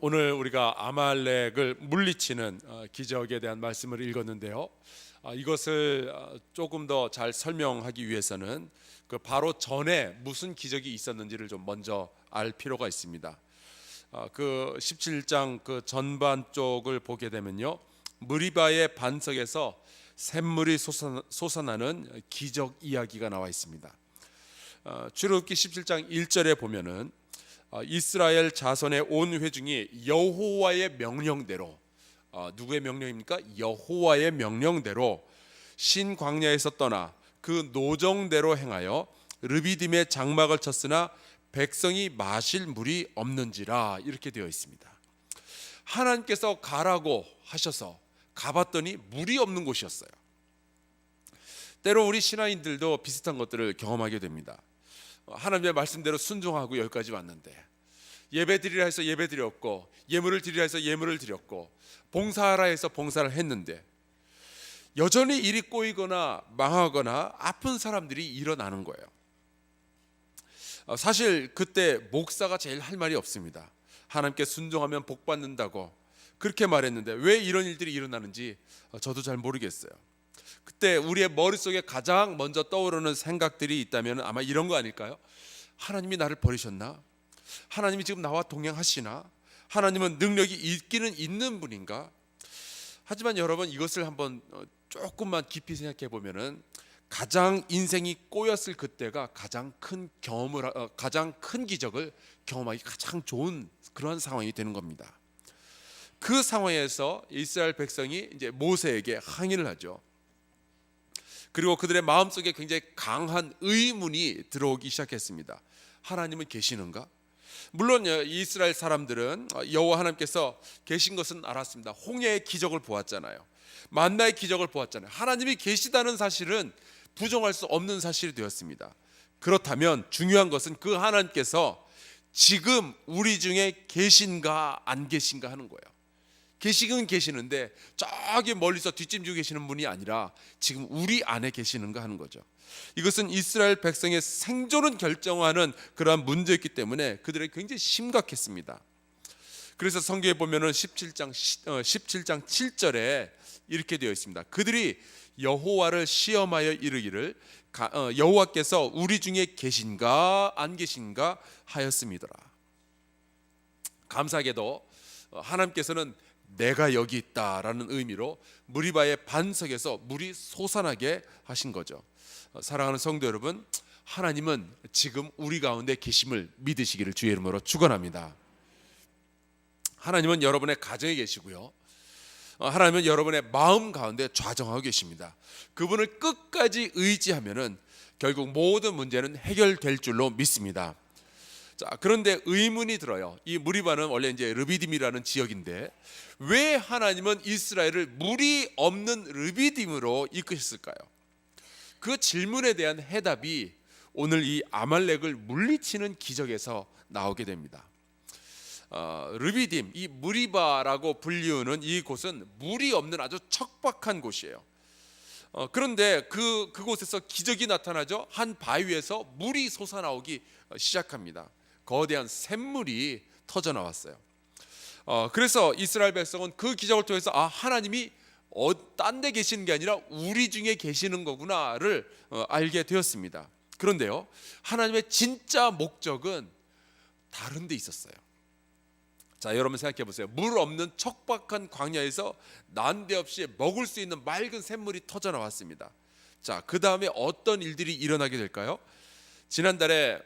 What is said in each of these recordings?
오늘 우리가 아말렉을 물리치는 기적에 대한 말씀을 읽었는데요. 이것을 조금 더 잘 설명하기 위해서는 그 바로 전에 무슨 기적이 있었는지를 좀 먼저 알 필요가 있습니다. 그 17장 그 전반 쪽을 보게 되면요, 무리바의 반석에서 샘물이 솟아나는 기적 이야기가 나와 있습니다. 출애굽기 17장 1절에 보면은 이스라엘 자손의 온 회중이 여호와의 명령대로, 누구의 명령입니까? 여호와의 명령대로 신 광야에서 떠나 그 노정대로 행하여 르비딤의 장막을 쳤으나 백성이 마실 물이 없는지라, 이렇게 되어 있습니다. 하나님께서 가라고 하셔서 가봤더니 물이 없는 곳이었어요. 때로 우리 신앙인들도 비슷한 것들을 경험하게 됩니다. 하나님의 말씀대로 순종하고 여기까지 왔는데, 예배 드리라 해서 예배 드렸고, 예물을 드리라 해서 예물을 드렸고, 봉사하라 해서 봉사를 했는데 여전히 일이 꼬이거나 망하거나 아픈 사람들이 일어나는 거예요. 사실 그때 목사가 제일 할 말이 없습니다. 하나님께 순종하면 복 받는다고 그렇게 말했는데 왜 이런 일들이 일어나는지 저도 잘 모르겠어요. 그때 우리의 머릿속에 가장 먼저 떠오르는 생각들이 있다면 아마 이런 거 아닐까요? 하나님이 나를 버리셨나? 하나님이 지금 나와 동행하시나? 하나님은 능력이 있기는 있는 분인가? 하지만 여러분, 이것을 한번 조금만 깊이 생각해 보면은 가장 인생이 꼬였을 그때가 가장 큰 경험을, 가장 큰 기적을 경험하기 가장 좋은 그런 상황이 되는 겁니다. 그 상황에서 이스라엘 백성이 이제 모세에게 항의를 하죠. 그리고 그들의 마음속에 굉장히 강한 의문이 들어오기 시작했습니다. 하나님은 계시는가? 물론 이스라엘 사람들은 여호와 하나님께서 계신 것은 알았습니다. 홍해의 기적을 보았잖아요. 만나의 기적을 보았잖아요. 하나님이 계시다는 사실은 부정할 수 없는 사실이 되었습니다. 그렇다면 중요한 것은 그 하나님께서 지금 우리 중에 계신가 안 계신가 하는 거예요. 계시긴 계시는데 저기 멀리서 뒷짐지고 계시는 분이 아니라 지금 우리 안에 계시는가 하는 거죠. 이것은 이스라엘 백성의 생존을 결정하는 그러한 문제였기 때문에 그들에게 굉장히 심각했습니다. 그래서 성경에 보면은 17장 7절에 이렇게 되어 있습니다. 그들이 여호와를 시험하여 이르기를 여호와께서 우리 중에 계신가 안 계신가 하였음이더라. 감사하게도 하나님께서는 내가 여기 있다라는 의미로 무리바의 반석에서 물이 솟아나게 하신 거죠. 사랑하는 성도 여러분, 하나님은 지금 우리 가운데 계심을 믿으시기를 주의 이름으로 축원합니다. 하나님은 여러분의 가정에 계시고요, 하나님은 여러분의 마음 가운데 좌정하고 계십니다. 그분을 끝까지 의지하면은 결국 모든 문제는 해결될 줄로 믿습니다. 자, 그런데 의문이 들어요. 이 무리바는 원래 이제 르비딤이라는 지역인데 왜 하나님은 이스라엘을 물이 없는 르비딤으로 이끄셨을까요? 그 질문에 대한 해답이 오늘 이 아말렉을 물리치는 기적에서 나오게 됩니다. 르비딤, 이 무리바라고 불리우는 이 곳은 물이 없는 아주 척박한 곳이에요. 그런데 그곳에서 기적이 나타나죠. 한 바위에서 물이 솟아나오기 시작합니다. 거대한 샘물이 터져 나왔어요. 그래서 이스라엘 백성은 그 기적을 통해서 하나님이 딴 데 계시는 게 아니라 우리 중에 계시는 거구나를 알게 되었습니다. 그런데요, 하나님의 진짜 목적은 다른 데 있었어요. 자, 여러분 생각해 보세요. 물 없는 척박한 광야에서 난데없이 먹을 수 있는 맑은 샘물이 터져 나왔습니다. 자, 그 다음에 어떤 일들이 일어나게 될까요? 지난달에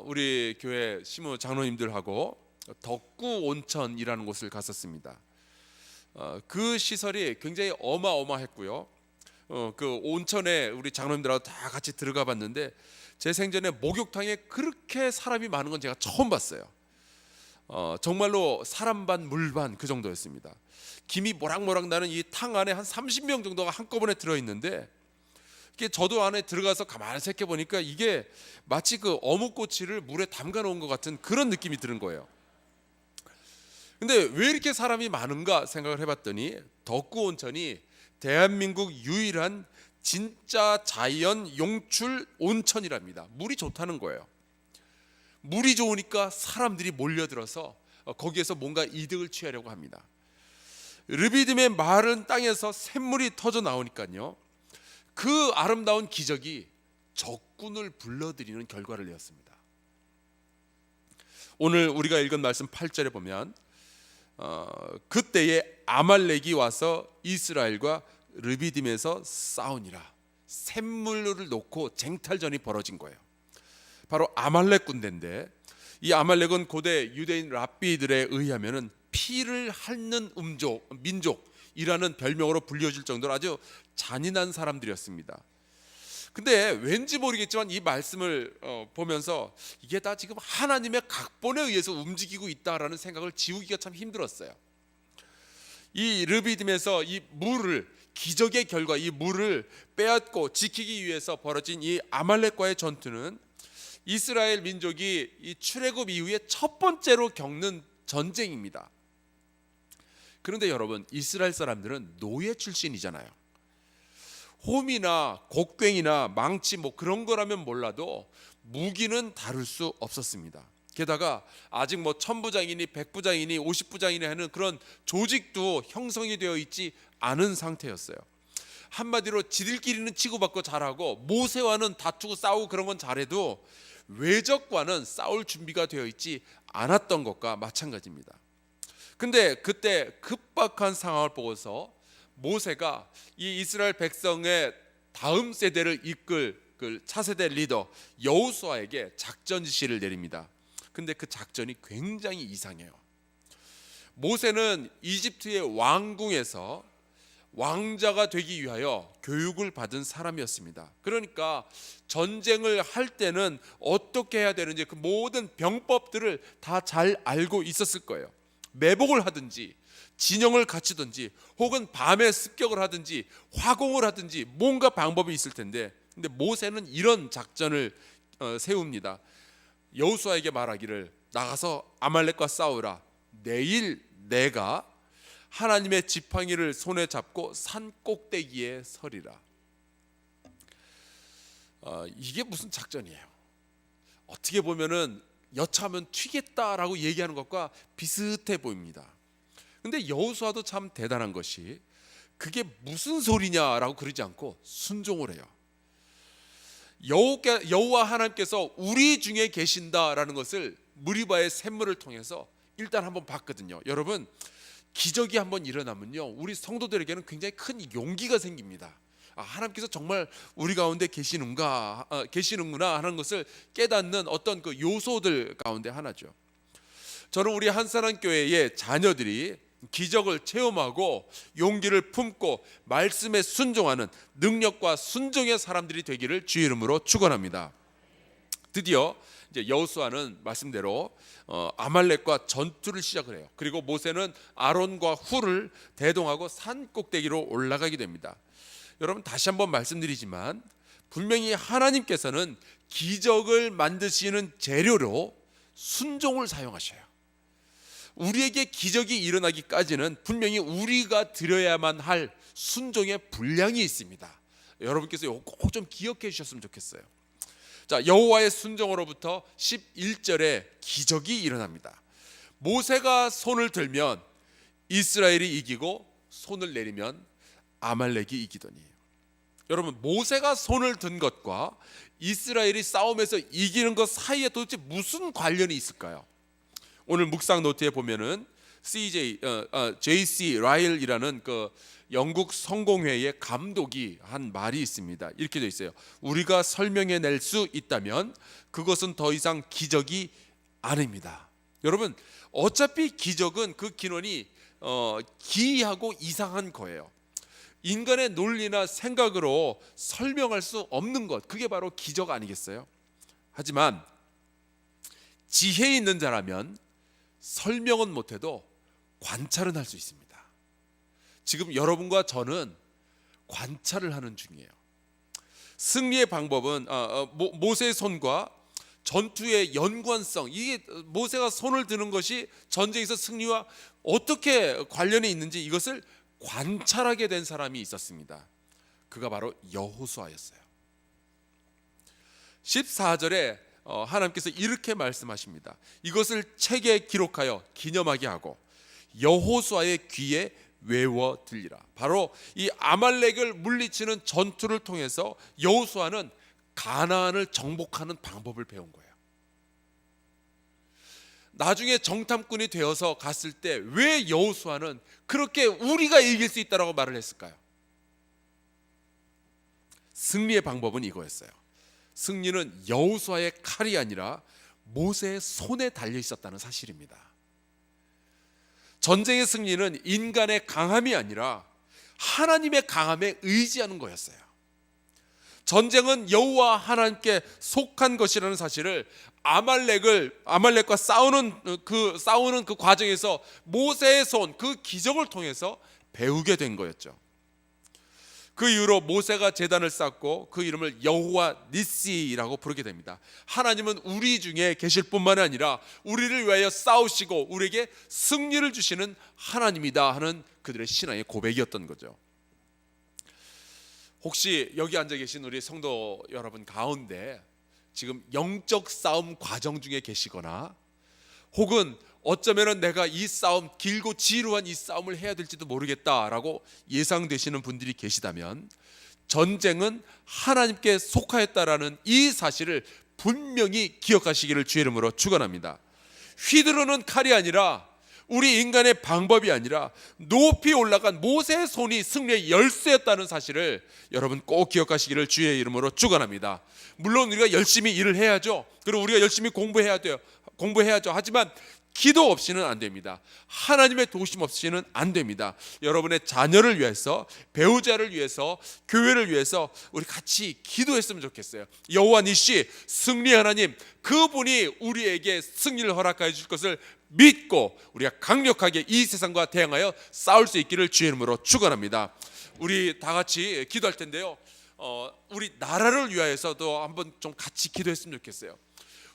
우리 교회 시무 장로님들하고 덕구 온천이라는 곳을 갔었습니다. 그 시설이 굉장히 어마어마했고요. 그 온천에 우리 장로님들하고 다 같이 들어가 봤는데 제 생전에 목욕탕에 그렇게 사람이 많은 건 제가 처음 봤어요. 정말로 사람 반 물 반 그 정도였습니다. 김이 모락모락 나는 이 탕 안에 한 30명 정도가 한꺼번에 들어있는데, 저도 안에 들어가서 가만히 생각해 보니까 이게 마치 그 어묵꼬치를 물에 담가 놓은 것 같은 그런 느낌이 드는 거예요. 근데 왜 이렇게 사람이 많은가 생각을 해봤더니 덕구 온천이 대한민국 유일한 진짜 자연 용출 온천이랍니다. 물이 좋다는 거예요. 물이 좋으니까 사람들이 몰려들어서 거기에서 뭔가 이득을 취하려고 합니다. 르비딤의 마른 땅에서 샘물이 터져 나오니까요, 그 아름다운 기적이 적군을 불러들이는 결과를 내었습니다. 오늘 우리가 읽은 말씀 8절에 보면 그때에 아말렉이 와서 이스라엘과 르비딤에서 싸우니라. 샘물을 놓고 쟁탈전이 벌어진 거예요. 바로 아말렉 군대인데, 이 아말렉은 고대 유대인 랍비들에 의하면은 피를 핥는 민족이라는 별명으로 불려질 정도로 아주 잔인한 사람들이었습니다. 근데 왠지 모르겠지만 이 말씀을 보면서 이게 다 지금 하나님의 각본에 의해서 움직이고 있다라는 생각을 지우기가 참 힘들었어요. 이 르비딤에서 이 물을, 기적의 결과 이 물을 빼앗고 지키기 위해서 벌어진 이 아말렉과의 전투는 이스라엘 민족이 이 출애굽 이후에 첫 번째로 겪는 전쟁입니다. 그런데 여러분, 이스라엘 사람들은 노예 출신이잖아요. 홈이나 곡괭이나 망치 뭐 그런 거라면 몰라도 무기는 다룰 수 없었습니다. 게다가 아직 뭐 천부장이니 백부장이니 50부장이니 하는 그런 조직도 형성이 되어 있지 않은 상태였어요. 한마디로 지들끼리는 치고받고 잘하고 모세와는 다투고 싸우고 그런 건 잘해도 외적과는 싸울 준비가 되어 있지 않았던 것과 마찬가지입니다. 근데 그때 급박한 상황을 보고서 모세가 이 이스라엘 백성의 다음 세대를 이끌 그 차세대 리더 여호수아에게 작전 지시를 내립니다. 근데 그 작전이 굉장히 이상해요. 모세는 이집트의 왕궁에서 왕자가 되기 위하여 교육을 받은 사람이었습니다. 그러니까 전쟁을 할 때는 어떻게 해야 되는지 그 모든 병법들을 다 잘 알고 있었을 거예요. 매복을 하든지 진영을 갖추든지 혹은 밤에 습격을 하든지 화공을 하든지 뭔가 방법이 있을 텐데, 근데 모세는 이런 작전을 세웁니다. 여호수아에게 말하기를, 나가서 아말렉과 싸우라. 내일 내가 하나님의 지팡이를 손에 잡고 산 꼭대기에 서리라. 이게 무슨 작전이에요? 어떻게 보면은 여차하면 튀겠다라고 얘기하는 것과 비슷해 보입니다. 근데 여호수아도 참 대단한 것이 그게 무슨 소리냐라고 그러지 않고 순종을 해요. 여호와 하나님께서 우리 중에 계신다라는 것을 무리바의 샘물을 통해서 일단 한번 봤거든요. 여러분, 기적이 한번 일어나면요, 우리 성도들에게는 굉장히 큰 용기가 생깁니다. 하나님께서 정말 우리 가운데 계시는구나 하는 것을 깨닫는 어떤 그 요소들 가운데 하나죠. 저는 우리 한사랑교회의 자녀들이 기적을 체험하고 용기를 품고 말씀에 순종하는 능력과 순종의 사람들이 되기를 주의 이름으로 축원합니다. 드디어 이제 여호수아는 말씀대로 아말렉과 전투를 시작을 해요. 그리고 모세는 아론과 훌을 대동하고 산 꼭대기로 올라가게 됩니다. 여러분, 다시 한번 말씀드리지만 분명히 하나님께서는 기적을 만드시는 재료로 순종을 사용하셔요. 우리에게 기적이 일어나기까지는 분명히 우리가 드려야만 할 순종의 분량이 있습니다. 여러분께서 이거 꼭 좀 기억해 주셨으면 좋겠어요. 자, 여호와의 순종으로부터 11절에 기적이 일어납니다. 모세가 손을 들면 이스라엘이 이기고 손을 내리면 아말렉이 이기더니. 여러분, 모세가 손을 든 것과 이스라엘이 싸움에서 이기는 것 사이에 도대체 무슨 관련이 있을까요? 오늘 묵상 노트에 보면은 J.C. 라일이라는 그 영국 성공회의 감독이 한 말이 있습니다. 이렇게 되어 있어요. 우리가 설명해낼 수 있다면 그것은 더 이상 기적이 아닙니다. 여러분, 어차피 기적은 그 근원이 기이하고 이상한 거예요. 인간의 논리나 생각으로 설명할 수 없는 것, 그게 바로 기적 아니겠어요? 하지만 지혜 있는 자라면 설명은 못해도 관찰은 할 수 있습니다. 지금 여러분과 저는 관찰을 하는 중이에요. 승리의 방법은 모세의 손과 전투의 연관성, 이게 모세가 손을 드는 것이 전쟁에서 승리와 어떻게 관련이 있는지 이것을 관찰하게 된 사람이 있었습니다. 그가 바로 여호수아였어요. 14절에 하나님께서 이렇게 말씀하십니다. 이것을 책에 기록하여 기념하게 하고 여호수아의 귀에 외워 들리라. 바로 이 아말렉을 물리치는 전투를 통해서 여호수아는 가나안을 정복하는 방법을 배운 거예요. 나중에 정탐꾼이 되어서 갔을 때 왜 여호수아는 그렇게 우리가 이길 수 있다라고 말을 했을까요? 승리의 방법은 이거였어요. 승리는 여호수아의 칼이 아니라 모세의 손에 달려 있었다는 사실입니다. 전쟁의 승리는 인간의 강함이 아니라 하나님의 강함에 의지하는 거였어요. 전쟁은 여호와 하나님께 속한 것이라는 사실을 아말렉과 싸우는 그 과정에서 모세의 손, 그 기적을 통해서 배우게 된 거였죠. 그 이후로 모세가 제단을 쌓고 그 이름을 여호와 니시라고 부르게 됩니다. 하나님은 우리 중에 계실 뿐만 아니라 우리를 위하여 싸우시고 우리에게 승리를 주시는 하나님이다 하는 그들의 신앙의 고백이었던 거죠. 혹시 여기 앉아 계신 우리 성도 여러분 가운데 지금 영적 싸움 과정 중에 계시거나 혹은 어쩌면 내가 이 싸움, 길고 지루한 이 싸움을 해야 될지도 모르겠다라고 예상되시는 분들이 계시다면 전쟁은 하나님께 속하였다라는 이 사실을 분명히 기억하시기를 주의 이름으로 축원합니다. 휘두르는 칼이 아니라 우리 인간의 방법이 아니라 높이 올라간 모세의 손이 승리의 열쇠였다는 사실을 여러분 꼭 기억하시기를 주의 이름으로 축원합니다. 물론 우리가 열심히 일을 해야죠. 그리고 우리가 열심히 공부해야죠. 하지만 기도 없이는 안 됩니다. 하나님의 도우심 없이는 안 됩니다. 여러분의 자녀를 위해서, 배우자를 위해서, 교회를 위해서 우리 같이 기도했으면 좋겠어요. 여호와 니시, 승리 하나님, 그분이 우리에게 승리를 허락하여 주실 것을 믿고 우리가 강력하게 이 세상과 대항하여 싸울 수 있기를 주의 이름으로 축원합니다. 우리 다 같이 기도할 텐데요. 우리 나라를 위하여서도 한번 좀 같이 기도했으면 좋겠어요.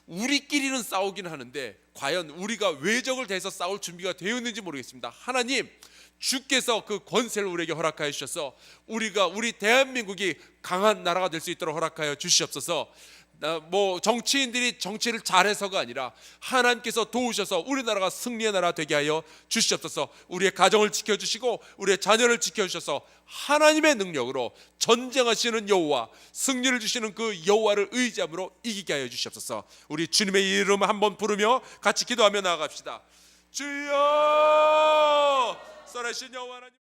우리끼리는 싸우긴 하는데 과연 우리가 외적을 대해서 싸울 준비가 되어 있는지 모르겠습니다. 하나님, 주께서 그 권세를 우리에게 허락하여 주셔서 우리 대한민국이 강한 나라가 될 수 있도록 허락하여 주시옵소서. 정치인들이 정치를 잘해서가 아니라 하나님께서 도우셔서 우리나라가 승리의 나라 되게 하여 주시옵소서. 우리의 가정을 지켜주시고 우리의 자녀를 지켜주셔서 하나님의 능력으로 전쟁하시는 여호와, 승리를 주시는 그 여호와를 의지함으로 이기게 하여 주시옵소서. 우리 주님의 이름 한번 부르며 같이 기도하며 나아갑시다. 주여, 살아계신 여호와 하나님.